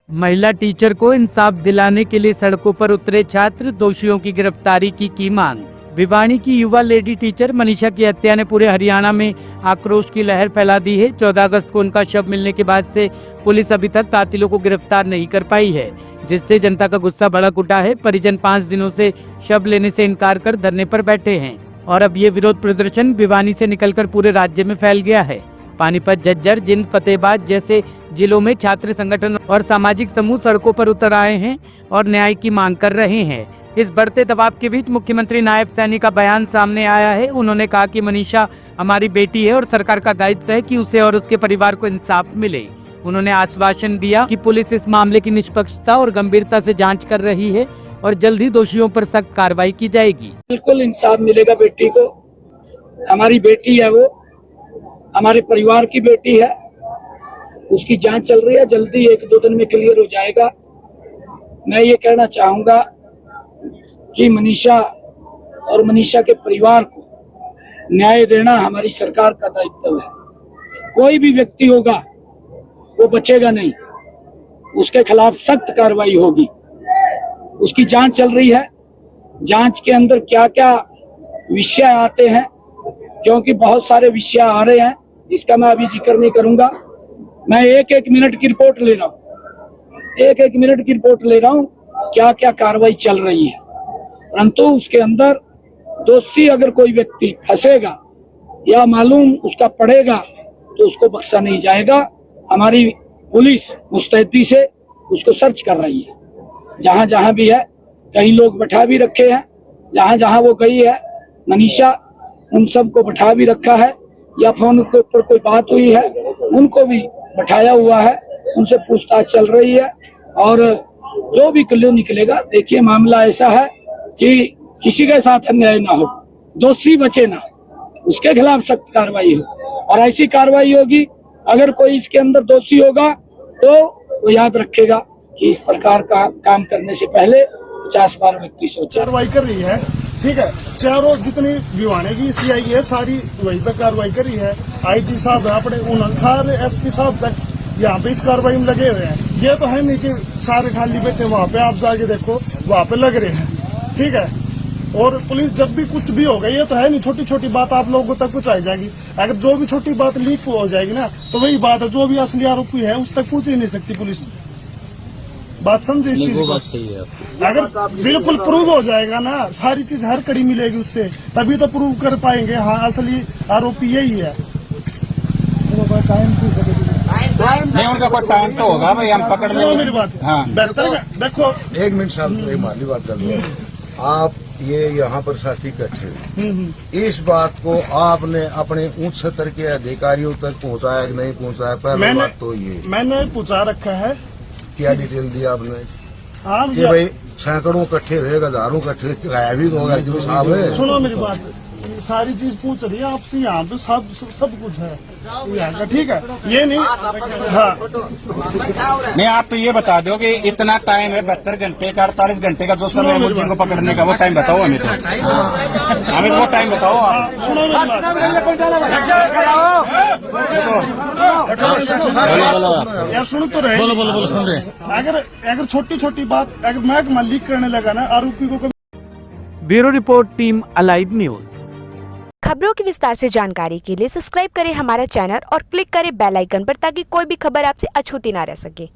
महिला टीचर को इंसाफ दिलाने के लिए सड़कों पर उतरे छात्र, दोषियों की गिरफ्तारी की मांग। भिवानी की युवा लेडी टीचर मनीषा की हत्या ने पूरे हरियाणा में आक्रोश की लहर फैला दी है। 14 अगस्त को उनका शव मिलने के बाद से पुलिस अभी तक कातिलों को गिरफ्तार नहीं कर पाई है, जिससे जनता का गुस्सा भड़क उठा है। परिजन 5 दिनों से शव लेने से इनकार कर धरने पर बैठे हैं और अब ये विरोध प्रदर्शन भिवानी से निकलकर पूरे राज्य में फैल गया है। पानीपत, झज्जर, जिंद, फतेहाबाद जैसे जिलों में छात्र संगठन और सामाजिक समूह सड़कों पर उतर आए हैं और न्याय की मांग कर रहे हैं। इस बढ़ते दबाव के बीच मुख्यमंत्री नायब सैनी का बयान सामने आया है। उन्होंने कहा कि मनीषा हमारी बेटी है और सरकार का दायित्व है कि उसे और उसके परिवार को इंसाफ मिले। उन्होंने आश्वासन दिया कि पुलिस इस मामले की निष्पक्षता और गंभीरता से जांच कर रही है और जल्द ही दोषियों पर सख्त कार्रवाई की जाएगी। बिल्कुल इंसाफ मिलेगा बेटी को। हमारी बेटी है, वो हमारे परिवार की बेटी है। उसकी जांच चल रही है, जल्दी 1-2 दिन में क्लियर हो जाएगा। मैं ये कहना चाहूंगा कि मनीषा और मनीषा के परिवार को न्याय देना हमारी सरकार का दायित्व है। कोई भी व्यक्ति होगा वो बचेगा नहीं, उसके खिलाफ सख्त कार्रवाई होगी। उसकी जांच चल रही है। जांच के अंदर क्या क्या विषय आते हैं, क्योंकि बहुत सारे विषय आ रहे हैं जिसका मैं अभी जिक्र नहीं करूंगा। मैं एक मिनट की रिपोर्ट ले रहा हूँ, एक मिनट की रिपोर्ट ले रहा हूँ क्या क्या कार्रवाई चल रही है। परंतु उसके अंदर दोषी अगर कोई व्यक्ति फंसेगा या मालूम उसका पड़ेगा तो उसको बख्शा नहीं जाएगा। हमारी पुलिस मुस्तैदी से उसको सर्च कर रही है। जहां जहां भी है, कई लोग बैठा भी रखे हैं। जहां जहां वो गई है मनीषा, उन सबको बैठा भी रखा है, या फोन के ऊपर कोई बात हुई है उनको भी बैठाया हुआ है। उनसे पूछताछ चल रही है और जो भी क्लू निकलेगा। देखिए, मामला ऐसा है कि किसी के साथ अन्याय ना हो, दोषी बचे ना, उसके खिलाफ सख्त कार्रवाई हो। और ऐसी कार्रवाई होगी, अगर कोई इसके अंदर दोषी होगा तो वो याद रखेगा कि इस प्रकार का काम करने से पहले 50 बार व्यक्ति सोचे। कार्रवाई कर रही है, ठीक है। चारों जितनी भिवानी की सीआई है सारी वहीं पर कार्रवाई कर रही है। आईजी साहब है अपने, उन सारे एसपी साहब तक यहाँ पे इस कार्रवाई में लगे हुए हैं। ये तो है नहीं कि सारे खाली बैठे, वहाँ पे आप जाके देखो वहाँ पे लग रहे हैं, ठीक है। और पुलिस जब भी कुछ भी होगा, ये तो है नहीं छोटी छोटी बात आप लोगों तक पहुंचाई जाएगी। अगर जो भी छोटी बात लीक हो जाएगी ना, तो वही बात है, जो भी असली आरोपी है उस तक पहुंच ही नहीं सकती पुलिस। बात समझे इस चीज को? अगर बिल्कुल प्रूव हो जाएगा ना, सारी चीज हर कड़ी मिलेगी उससे, तभी तो प्रूव कर पाएंगे हाँ असली आरोपी यही है। नहीं, उनका कोई टाइम तो होगा भाई, हम पकड़ लेंगे। मेरी बात हाँ, बेहतर देखो 1 मिनट साहब, एक माली बात कर लो। आप ये यहाँ पर साथी इकट्ठे, इस बात को आपने अपने उच्च स्तर के अधिकारियों तक पहुँचाया कि नहीं पहुँचाया? पहले बात तो ये मैंने पूछा रखा है। क्या डिटेल दिया आपने? हाँ कि भाई सैकड़ों इकट्ठे हुए, हजारों इकट्ठे, गायब होगा जो साहब है। सुनो मेरी बात, सारी चीज पूछ रही है आपसे, यहाँ पे सब कुछ है यहाँ का, ठीक है। ये नहीं, हाँ नहीं, आप तो ये बता दो कि इतना टाइम है, 72 घंटे का, 48 घंटे का जो समय है मुलजिम को पकड़ने का, वो टाइम बताओ हमें। तो हमें वो टाइम बताओ आप। सुनो मेरी बात यार, सुन तो रहे। बोलो सुन रहे। अगर छोटी छोटी बात अगर महकमा लीक करने लगा ना आरोपी को। Bureau report, team alive news. खबरों की विस्तार से जानकारी के लिए सब्सक्राइब करें हमारा चैनल और क्लिक करें बेल आइकन पर, ताकि कोई भी खबर आपसे अछूती ना रह सके।